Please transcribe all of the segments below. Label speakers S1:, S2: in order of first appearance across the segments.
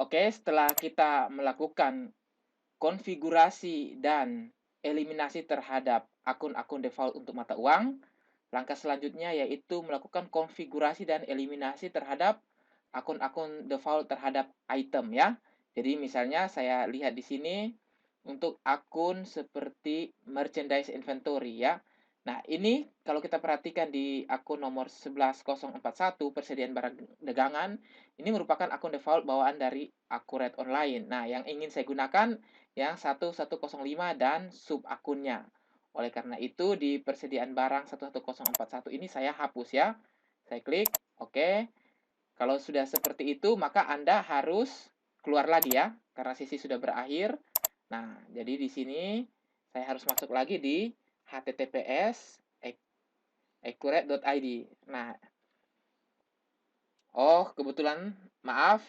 S1: Oke, setelah kita melakukan konfigurasi dan eliminasi terhadap akun-akun default untuk mata uang, langkah selanjutnya yaitu melakukan konfigurasi dan eliminasi terhadap akun-akun default terhadap item ya. Jadi misalnya saya lihat di sini untuk akun seperti merchandise inventory ya. Nah, ini kalau kita perhatikan di akun nomor 11041 persediaan barang dagangan, ini merupakan akun default bawaan dari Accurate Online. Nah, yang ingin saya gunakan yang 1105 dan sub akunnya. Oleh karena itu, di persediaan barang 11041 ini saya hapus ya. Saya klik, oke. Kalau sudah seperti itu, maka Anda harus keluar lagi ya, karena sesi sudah berakhir. Nah, jadi di sini saya harus masuk lagi di https accurate.id. Nah, oh kebetulan maaf,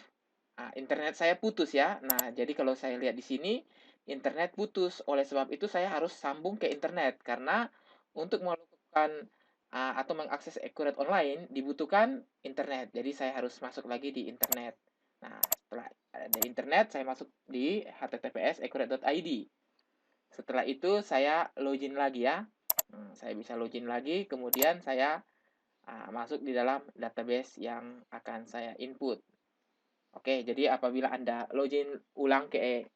S1: internet saya putus ya. Nah, jadi kalau saya lihat di sini, internet putus. Oleh sebab itu saya harus sambung ke internet karena untuk melakukan atau mengakses Accurate Online dibutuhkan internet. Jadi saya harus masuk lagi di internet. Nah, setelah ada internet, saya masuk di https accurate.id. Setelah itu saya login lagi ya. Saya bisa login lagi, kemudian saya masuk di dalam database yang akan saya input. Oke, jadi apabila Anda login ulang ke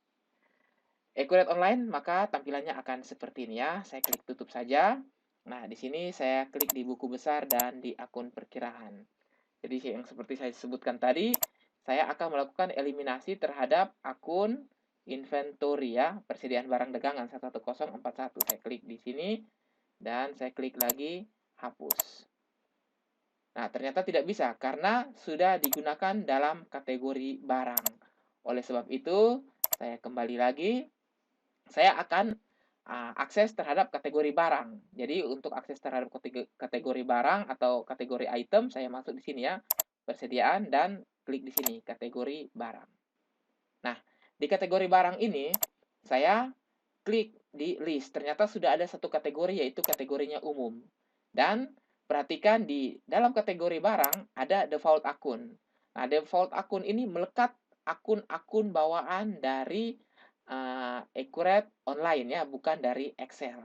S1: Accurate Online, maka tampilannya akan seperti ini ya. Saya klik tutup saja. Nah, di sini saya klik di buku besar dan di akun perkiraan. Jadi yang seperti saya sebutkan tadi, saya akan melakukan eliminasi terhadap akun inventory ya, persediaan barang dagangan 11041. Saya klik di sini dan saya klik lagi hapus. Nah, ternyata tidak bisa karena sudah digunakan dalam kategori barang. Oleh sebab itu, saya kembali lagi, saya akan akses terhadap kategori barang. Jadi, untuk akses terhadap kategori barang atau kategori item, saya masuk di sini ya, persediaan dan klik di sini, kategori barang. Nah, di kategori barang ini, saya klik di list. Ternyata sudah ada satu kategori, yaitu kategorinya umum. Dan perhatikan di dalam kategori barang ada default akun. Nah, default akun ini melekat akun-akun bawaan dari Accurate Online ya, bukan dari Excel.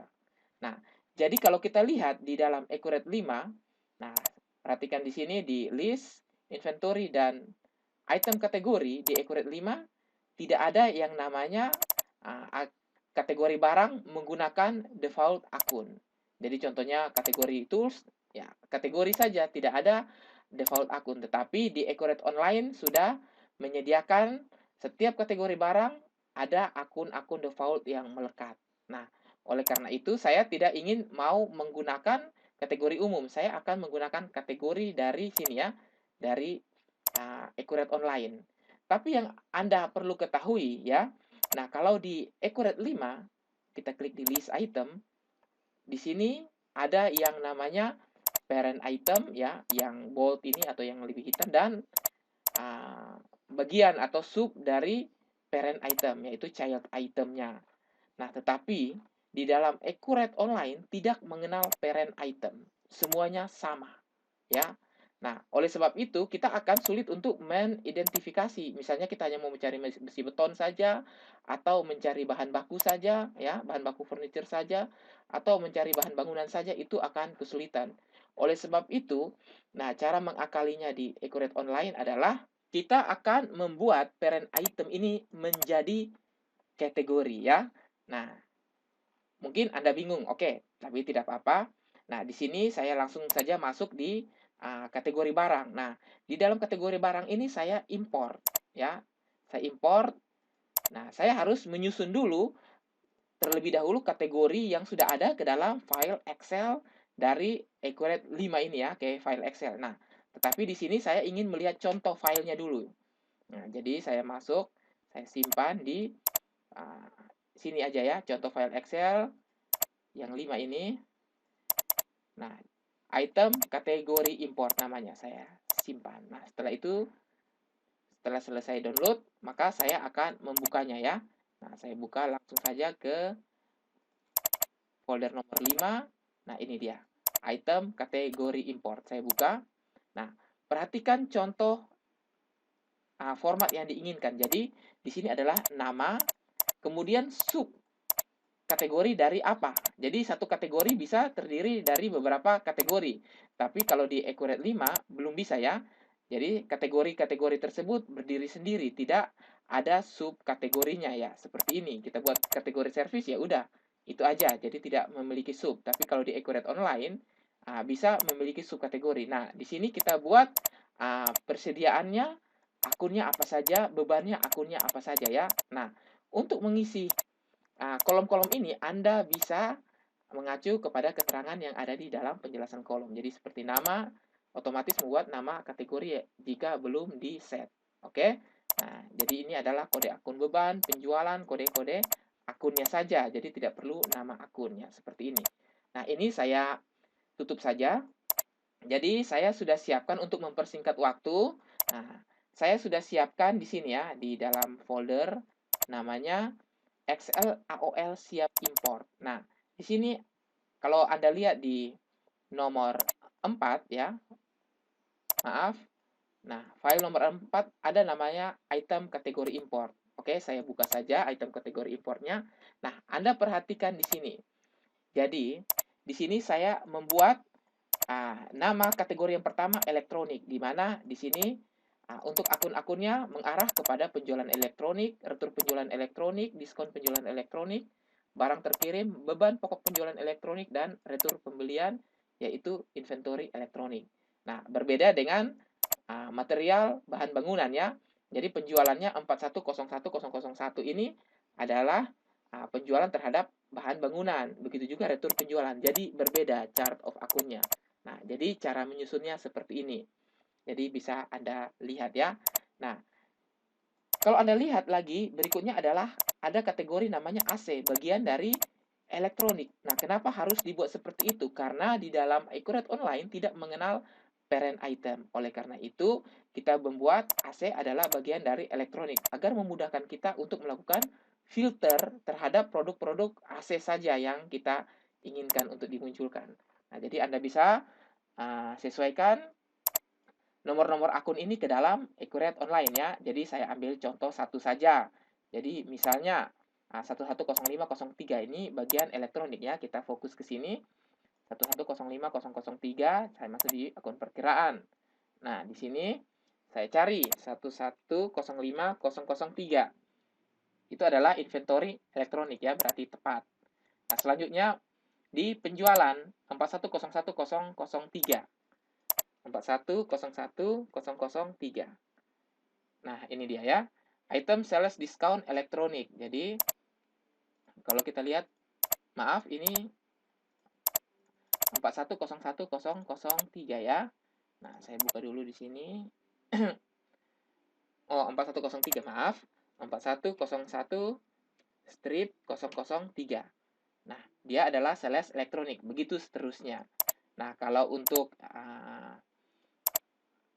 S1: Nah, jadi kalau kita lihat di dalam Accurate 5, nah, perhatikan di sini di list, inventory, dan item kategori di Accurate 5 tidak ada yang namanya kategori barang menggunakan default akun. Jadi contohnya kategori tools, ya kategori saja, tidak ada default akun. Tetapi di Accurate Online sudah menyediakan setiap kategori barang ada akun-akun default yang melekat. Nah, oleh karena itu saya tidak ingin mau menggunakan kategori umum. Saya akan menggunakan kategori dari sini ya, dari Accurate Online. Tapi yang Anda perlu ketahui ya, nah kalau di Accurate 5, kita klik di list item, di sini ada yang namanya parent item ya, yang bold ini atau yang lebih hitam, dan bagian atau sub dari parent item, yaitu child itemnya. Nah, tetapi di dalam Accurate Online tidak mengenal parent item. Semuanya sama, ya. Nah, oleh sebab itu kita akan sulit untuk mengidentifikasi. Misalnya kita hanya mau mencari besi beton saja, atau mencari bahan baku saja, ya, bahan baku furniture saja, atau mencari bahan bangunan saja, itu akan kesulitan. Oleh sebab itu, nah cara mengakalinya di Accurate Online adalah kita akan membuat parent item ini menjadi kategori ya. Nah, mungkin Anda bingung, oke, tapi tidak apa-apa. Nah, di sini saya langsung saja masuk di kategori barang. Nah, di dalam kategori barang ini saya import, ya. Saya import. Nah, saya harus menyusun dulu terlebih dahulu kategori yang sudah ada ke dalam file Excel dari Accurate 5 ini ya, ke file Excel. Nah, tetapi di sini saya ingin melihat contoh filenya dulu. Nah, jadi saya masuk, saya simpan di uh, sini aja ya, contoh file Excel yang 5 ini. Nah, item kategori import namanya, saya simpan. Nah, setelah itu, setelah selesai download, maka saya akan membukanya ya. Nah, saya buka langsung saja ke folder nomor 5. Nah, ini dia. Item kategori import. Saya buka. Nah, perhatikan contoh format yang diinginkan. Jadi di sini adalah nama, kemudian sub kategori dari apa. Jadi satu kategori bisa terdiri dari beberapa kategori. Tapi kalau di Accurate 5 belum bisa ya. Jadi kategori-kategori tersebut berdiri sendiri, tidak ada subkategorinya ya. Seperti ini, kita buat kategori service ya udah, itu aja. Jadi tidak memiliki sub. Tapi kalau di Accurate Online bisa memiliki subkategori. Nah, di sini kita buat persediaannya, akunnya apa saja, bebannya akunnya apa saja ya. Nah, untuk mengisi kolom-kolom ini Anda bisa mengacu kepada keterangan yang ada di dalam penjelasan kolom. Jadi seperti nama, otomatis membuat nama kategori jika belum di-set. Oke? Nah, jadi ini adalah kode akun beban, penjualan, kode-kode akunnya saja. Jadi tidak perlu nama akunnya, seperti ini. Nah, ini saya tutup saja. Jadi saya sudah siapkan untuk mempersingkat waktu. Nah, saya sudah siapkan di sini ya, di dalam folder namanya Excel AOL siap import. Nah, di sini kalau Anda lihat di nomor 4 ya, maaf. Nah, file nomor 4 ada namanya item kategori import. Oke, saya buka saja item kategori importnya. Nah, Anda perhatikan di sini. Jadi, di sini saya membuat nama kategori yang pertama elektronik, di mana di sini untuk akun-akunnya mengarah kepada penjualan elektronik, retur penjualan elektronik, diskon penjualan elektronik, barang terkirim, beban pokok penjualan elektronik, dan retur pembelian, yaitu inventory elektronik. Nah, berbeda dengan material bahan bangunan ya. Jadi penjualannya 4101001 ini adalah penjualan terhadap bahan bangunan. Begitu juga retur penjualan. Jadi berbeda chart of akunnya. Nah, jadi cara menyusunnya seperti ini. Jadi bisa Anda lihat ya. Nah, kalau Anda lihat lagi, berikutnya adalah ada kategori namanya AC, bagian dari elektronik. Nah, kenapa harus dibuat seperti itu? Karena di dalam Accurate Online tidak mengenal parent item. Oleh karena itu, kita membuat AC adalah bagian dari elektronik agar memudahkan kita untuk melakukan filter terhadap produk-produk AC saja yang kita inginkan untuk dimunculkan. Nah, jadi Anda bisa sesuaikan nomor-nomor akun ini ke dalam Accurate Online ya. Jadi saya ambil contoh satu saja. Jadi misalnya 110503 ini bagian elektronik ya. Kita fokus ke sini. 110503 saya masuk di akun perkiraan. Nah, di sini saya cari 110503. Itu adalah inventory elektronik ya, berarti tepat. Nah, selanjutnya di penjualan 4101003. 4101003. Nah, ini dia ya. Item sales discount elektronik. Jadi, kalau kita lihat, maaf, ini 4101003 ya. Nah, saya buka dulu di sini. Oh, 4103, maaf. 4101 strip 003. Nah, dia adalah sales elektronik. Begitu seterusnya. Nah, kalau untuk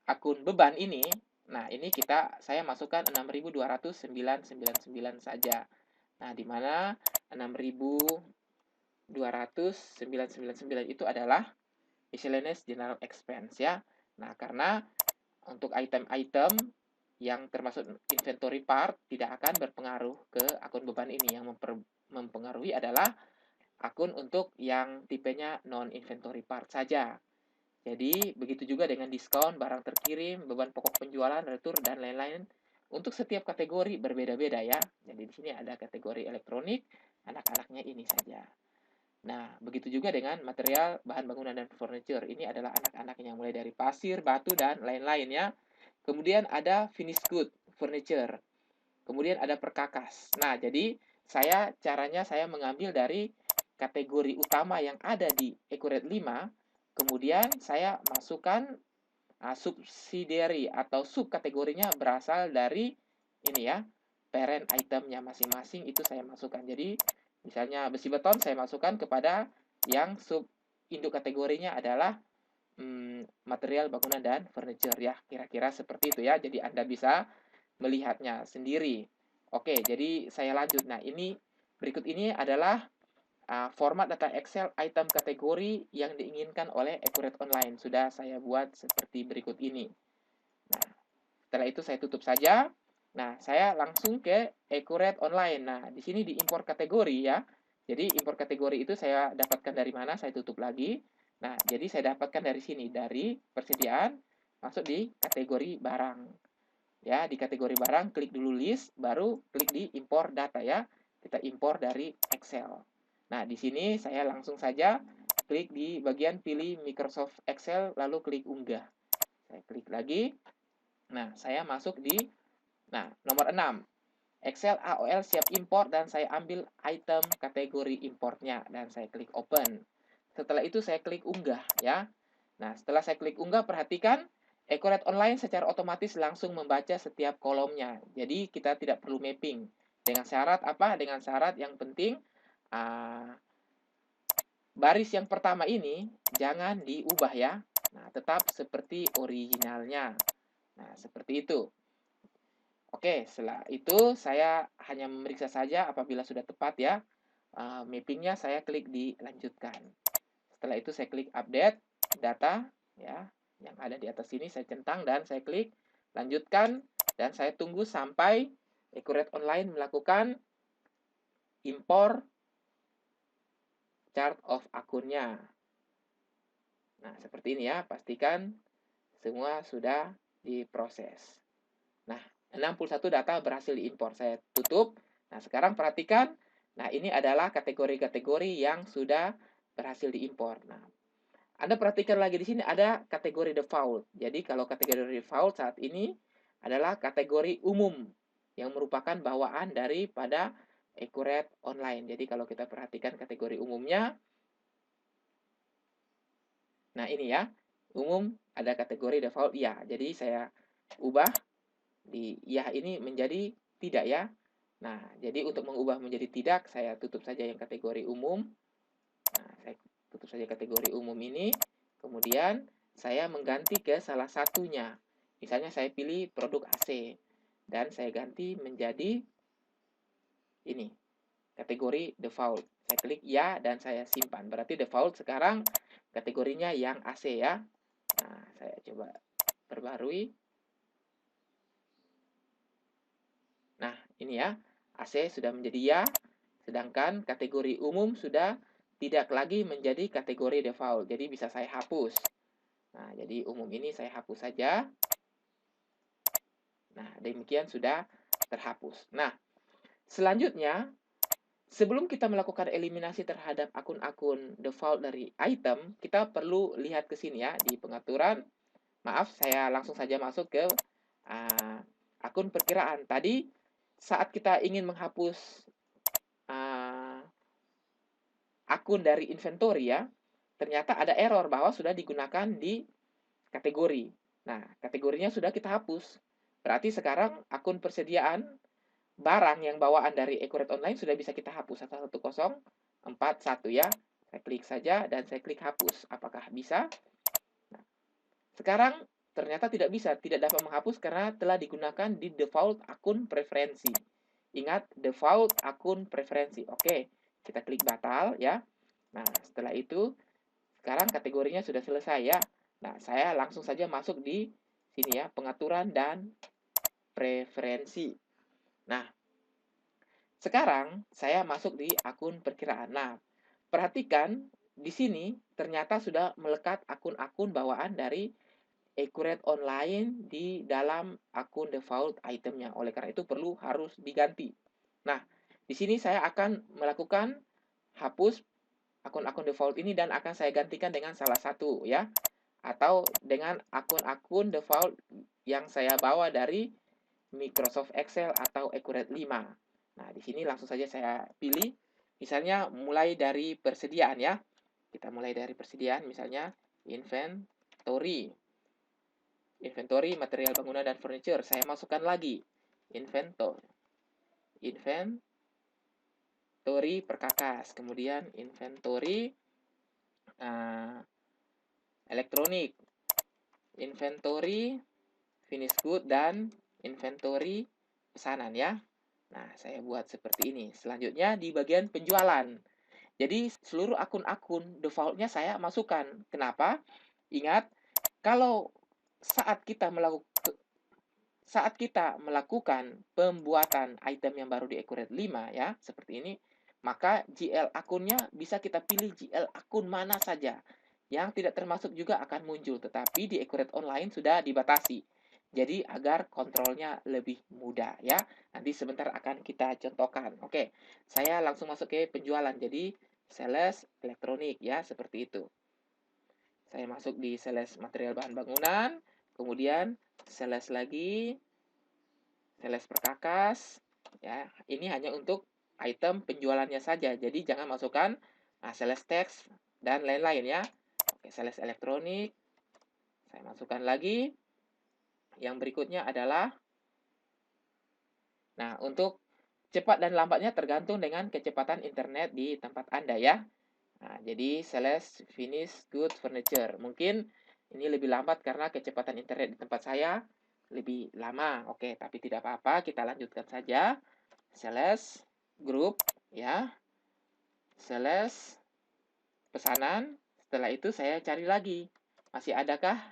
S1: akun beban ini, nah ini saya masukkan 6.200.999 saja. Nah, di mana 6.200.999 itu adalah miscellaneous general expense ya. Nah, karena untuk item-item yang termasuk inventory part tidak akan berpengaruh ke akun beban ini. Yang mempengaruhi adalah akun untuk yang tipenya non-inventory part saja. Jadi, begitu juga dengan diskon, barang terkirim, beban pokok penjualan, retur, dan lain-lain. Untuk setiap kategori berbeda-beda ya. Jadi, di sini ada kategori elektronik, anak-anaknya ini saja. Nah, begitu juga dengan material, bahan bangunan, dan furniture. Ini adalah anak-anaknya, mulai dari pasir, batu, dan lain-lain ya. Kemudian ada finished good, furniture. Kemudian ada perkakas. Nah, jadi caranya saya mengambil dari kategori utama yang ada di Accurate 5. Kemudian saya masukkan subsidiary atau subkategorinya berasal dari ini ya, parent itemnya masing-masing itu saya masukkan. Jadi misalnya besi beton saya masukkan kepada yang sub induk kategorinya adalah material bangunan dan furniture ya, kira-kira seperti itu ya. Jadi Anda bisa melihatnya sendiri. Oke, jadi saya lanjut. Nah, berikut ini adalah format data Excel item kategori yang diinginkan oleh Accurate Online. Sudah saya buat seperti berikut ini. Nah, Setelah itu saya tutup saja. Nah, saya langsung ke Accurate Online. Nah, di sini diimpor kategori ya. Jadi impor kategori itu saya dapatkan dari mana? Saya tutup lagi. Nah, jadi saya dapatkan dari sini, dari persediaan, masuk di kategori barang. Ya, di kategori barang, klik dulu list, baru klik di impor data ya. Kita impor dari Excel. Nah, di sini saya langsung saja klik di bagian pilih Microsoft Excel, lalu klik unggah. Saya klik lagi. Nah, saya masuk di, nomor 6. Excel AOL siap impor dan saya ambil item kategori importnya dan saya klik open. Setelah itu saya klik unggah ya. Nah, setelah saya klik unggah, perhatikan Accurate Online secara otomatis langsung membaca setiap kolomnya. Jadi kita tidak perlu mapping. Dengan syarat apa? Dengan syarat yang penting baris yang pertama ini jangan diubah ya. Nah, tetap seperti originalnya. Nah, seperti itu. Oke, setelah itu saya hanya memeriksa saja apabila sudah tepat ya. Mappingnya saya klik di lanjutkan. Setelah itu saya klik update data ya, yang ada di atas sini saya centang dan saya klik lanjutkan dan saya tunggu sampai Accurate Online melakukan impor chart of akunnya. Nah, seperti ini ya, pastikan semua sudah diproses. Nah, 61 data berhasil diimpor. Saya tutup. Nah, sekarang perhatikan. Nah, ini adalah kategori-kategori yang sudah berhasil diimpor. Nah, Anda perhatikan lagi di sini ada kategori default. Jadi, kalau kategori default saat ini adalah kategori umum yang merupakan bawaan daripada Accurate Online. Jadi, kalau kita perhatikan kategori umumnya, nah ini ya, umum ada kategori default ya. Jadi, saya ubah di ya ini menjadi tidak ya. Nah, jadi untuk mengubah menjadi tidak, saya tutup saja yang kategori umum. Nah, saya tutup saja kategori umum ini. Kemudian saya mengganti ke salah satunya. Misalnya saya pilih produk AC dan saya ganti menjadi ini, kategori default. Saya klik ya dan saya simpan. Berarti default sekarang kategorinya yang AC ya. Nah, saya coba perbarui. Nah, ini ya, AC sudah menjadi ya, sedangkan kategori umum sudah tidak lagi menjadi kategori default. Jadi bisa saya hapus. Nah, jadi umum ini saya hapus saja. Nah, demikian sudah terhapus. Nah, selanjutnya, sebelum kita melakukan eliminasi terhadap akun-akun default dari item, kita perlu lihat ke sini ya, di pengaturan. Maaf, saya langsung saja masuk ke akun perkiraan. Tadi, saat kita ingin menghapus akun dari inventory ya, ternyata ada error bahwa sudah digunakan di kategori. Nah, kategorinya sudah kita hapus. Berarti sekarang akun persediaan barang yang bawaan dari Accurate Online sudah bisa kita hapus 11041 ya. Saya klik saja dan saya klik hapus. Apakah bisa? Nah, sekarang ternyata tidak bisa, tidak dapat menghapus karena telah digunakan di default akun preferensi. Ingat, default akun preferensi. Oke, kita klik batal ya. Nah, setelah itu sekarang kategorinya sudah selesai ya. Nah, saya langsung saja masuk di sini ya, pengaturan dan preferensi. Nah, sekarang saya masuk di akun perkiraan. Nah, perhatikan di sini ternyata sudah melekat akun-akun bawaan dari Accurate Online di dalam akun default itemnya. Oleh karena itu harus diganti. Nah, di sini saya akan melakukan hapus akun-akun default ini dan akan saya gantikan dengan salah satu ya. Atau dengan akun-akun default yang saya bawa dari Microsoft Excel atau Accurate 5. Nah, di sini langsung saja saya pilih. Misalnya mulai dari persediaan ya. Kita mulai dari persediaan misalnya inventory. Inventory material bangunan dan furniture. Saya masukkan lagi inventory perkakas. Kemudian inventory elektronik. Inventory finish good dan inventory pesanan ya. Nah, saya buat seperti ini. Selanjutnya di bagian penjualan. Jadi seluruh akun-akun defaultnya saya masukkan. Kenapa? Ingat, kalau saat kita melakukan pembuatan item yang baru di Accurate 5 ya, seperti ini, maka GL akunnya bisa kita pilih GL akun mana saja. Yang tidak termasuk juga akan muncul, tetapi di Accurate Online sudah dibatasi. Jadi agar kontrolnya lebih mudah ya. Nanti sebentar akan kita contohkan. Oke, saya langsung masuk ke penjualan. Jadi sales elektronik ya, seperti itu. Saya masuk di sales material bahan bangunan, kemudian sales lagi, sales perkakas, ya. Ini hanya untuk item penjualannya saja. Jadi jangan masukkan sales teks dan lain-lain ya. Oke, sales elektronik. Saya masukkan lagi. Yang berikutnya adalah, nah, untuk cepat dan lambatnya tergantung dengan kecepatan internet di tempat Anda ya. Nah, jadi sales finish good furniture. Mungkin ini lebih lambat karena kecepatan internet di tempat saya lebih lama. Oke, tapi tidak apa-apa, kita lanjutkan saja. Sales group ya. Sales pesanan. Setelah itu saya cari lagi. Masih adakah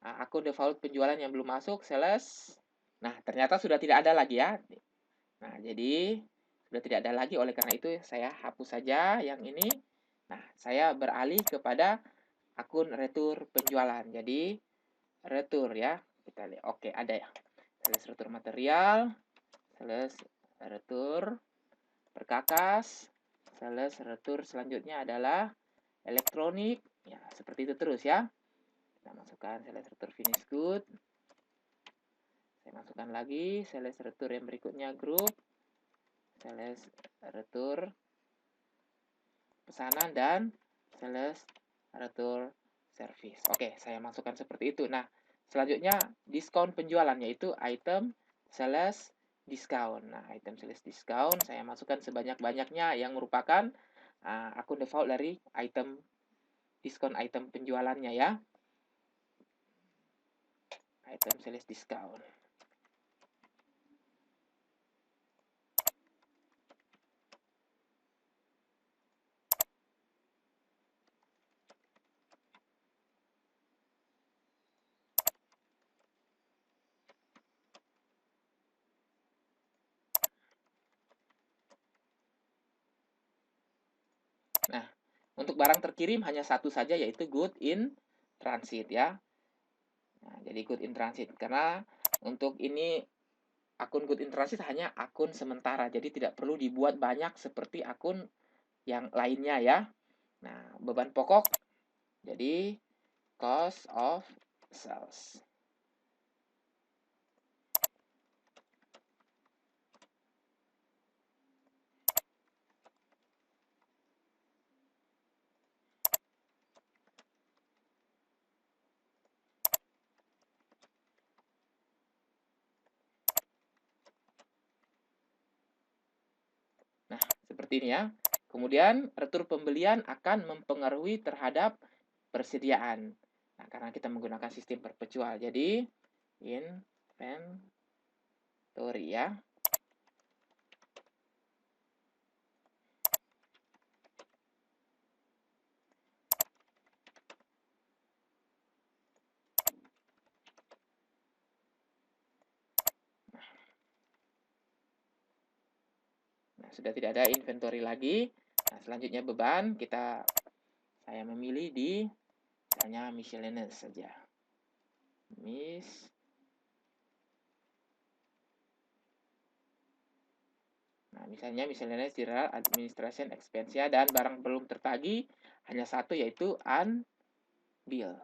S1: akun default penjualan yang belum masuk? Sales. Nah, ternyata sudah tidak ada lagi ya. Nah, jadi sudah tidak ada lagi, oleh karena itu saya hapus saja yang ini. Nah, saya beralih kepada akun retur penjualan. Jadi, retur ya. Kita lihat. Oke, ada ya. Sales retur material, sales retur perkakas, sales retur selanjutnya adalah elektronik. Ya, seperti itu terus ya. Kita masukkan sales retur finish good. Saya masukkan lagi sales retur yang berikutnya grup, sales retur pesanan, dan sales retur service. Oke, saya masukkan seperti itu. Nah, selanjutnya diskon penjualan, yaitu item sales discount. Nah, item sales discount saya masukkan sebanyak-banyaknya yang merupakan akun default dari item diskon item penjualannya ya. Item sales discount. Nah, untuk barang terkirim hanya satu saja, yaitu good in transit ya. Nah, jadi good in transit. Karena untuk ini akun good in transit hanya akun sementara. Jadi tidak perlu dibuat banyak seperti akun yang lainnya ya. Nah, beban pokok jadi cost of sales. Nah, seperti ini ya. Kemudian, retur pembelian akan mempengaruhi terhadap persediaan. Nah, karena kita menggunakan sistem perpetual. Jadi, inventory ya. Nah, sudah tidak ada inventory lagi. Nah, selanjutnya beban, saya memilih di misalnya miscellaneous saja. Nah, misalnya miscellaneous general administration expense ya, dan barang belum tertagih hanya satu, yaitu unbilled.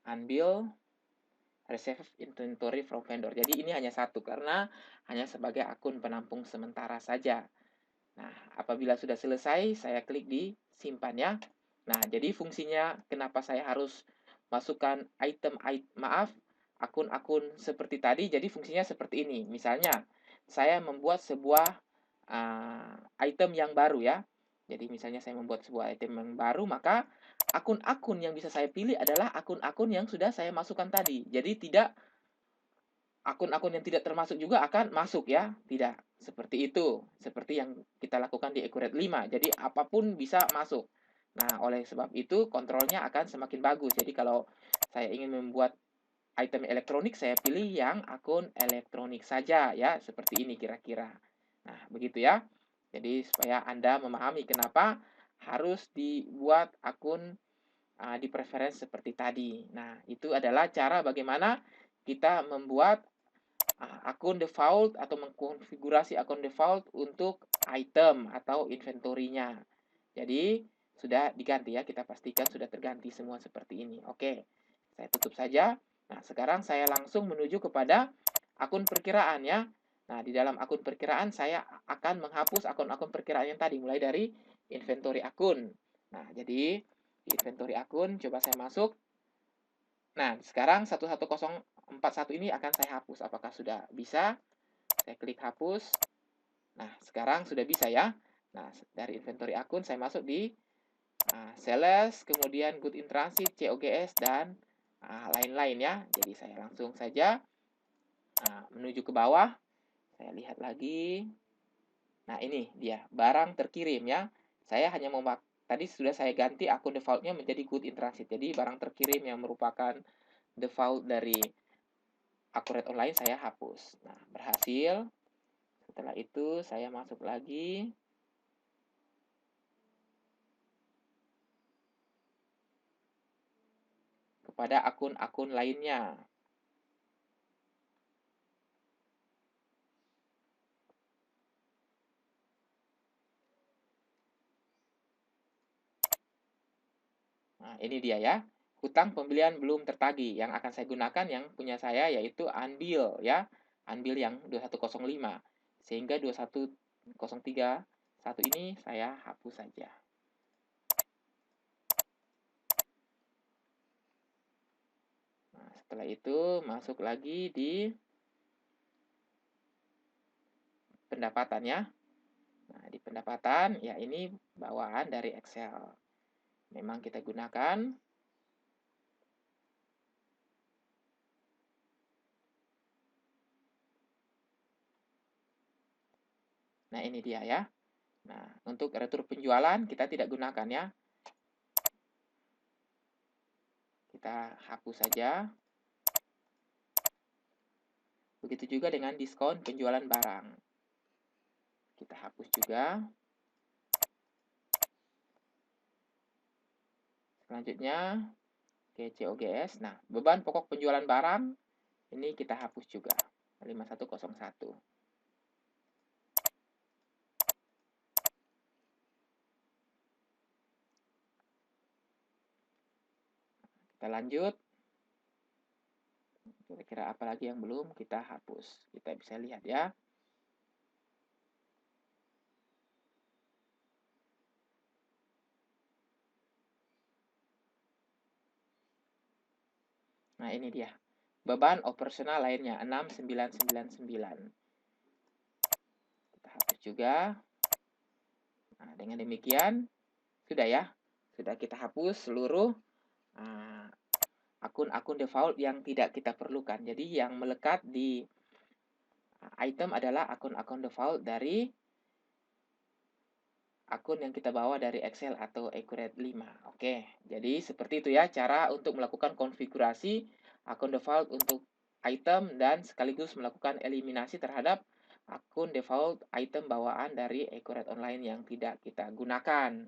S1: Unbilled receive inventory from vendor. Jadi ini hanya satu karena hanya sebagai akun penampung sementara saja. Nah, apabila sudah selesai, saya klik di simpan ya. Nah, jadi fungsinya kenapa saya harus masukkan akun-akun seperti tadi, jadi fungsinya seperti ini. Misalnya, saya membuat sebuah item yang baru ya. Jadi misalnya saya membuat sebuah item yang baru, maka akun-akun yang bisa saya pilih adalah akun-akun yang sudah saya masukkan tadi. Jadi tidak akun-akun yang tidak termasuk juga akan masuk ya. Tidak. Seperti itu. Seperti yang kita lakukan di Accurate 5. Jadi apapun bisa masuk. Nah, oleh sebab itu kontrolnya akan semakin bagus. Jadi kalau saya ingin membuat item elektronik, saya pilih yang akun elektronik saja ya, seperti ini kira-kira. Nah, begitu ya. Jadi supaya Anda memahami kenapa harus dibuat akun di preference seperti tadi. Nah, itu adalah cara bagaimana kita membuat akun default atau mengkonfigurasi akun default untuk item atau inventory-nya. Jadi, sudah diganti ya, kita pastikan sudah terganti semua seperti ini. Oke, saya tutup saja. Nah, sekarang saya langsung menuju kepada akun perkiraan ya. Nah, di dalam akun perkiraan saya akan menghapus akun-akun perkiraan yang tadi, mulai dari inventory akun. Nah, jadi di inventory akun, coba saya masuk. Nah, sekarang 11041 ini akan saya hapus. Apakah sudah bisa? Saya klik hapus. Nah, sekarang sudah bisa ya. Nah, dari inventory akun saya masuk di sales, kemudian good in transit, COGS, dan lain-lain ya. Jadi saya langsung saja menuju ke bawah. Saya lihat lagi. Nah, ini dia, barang terkirim ya. Saya hanya mau tadi sudah saya ganti akun defaultnya menjadi good in transit. Jadi barang terkirim yang merupakan default dari Accurate Online saya hapus. Nah, berhasil. Setelah itu saya masuk lagi. Kepada akun-akun lainnya. Nah, ini dia ya. Hutang pembelian belum tertagih. Yang akan saya gunakan yang punya saya yaitu Unbill ya. Unbill yang 2105. Sehingga 21031 ini saya hapus saja. Nah, setelah itu masuk lagi di pendapatan ya. Nah, di pendapatan ya ini bawaan dari Excel. Memang kita gunakan. Nah, ini dia ya. Nah, untuk retur penjualan kita tidak gunakan ya. Kita hapus saja. Begitu juga dengan diskon penjualan barang. Kita hapus juga. Selanjutnya, ke COGS. Nah, beban pokok penjualan barang, ini kita hapus juga. 5101. Kita lanjut. Kira-kira apa lagi yang belum kita hapus. Kita bisa lihat ya. Nah, ini dia. Beban operasional lainnya 6999. Kita hapus juga. Nah, dengan demikian sudah ya. Sudah kita hapus seluruh akun-akun default yang tidak kita perlukan. Jadi yang melekat di item adalah akun-akun default dari akun yang kita bawa dari Excel atau Accurate 5. Oke, jadi seperti itu ya cara untuk melakukan konfigurasi akun default untuk item dan sekaligus melakukan eliminasi terhadap akun default item bawaan dari Accurate Online yang tidak kita gunakan.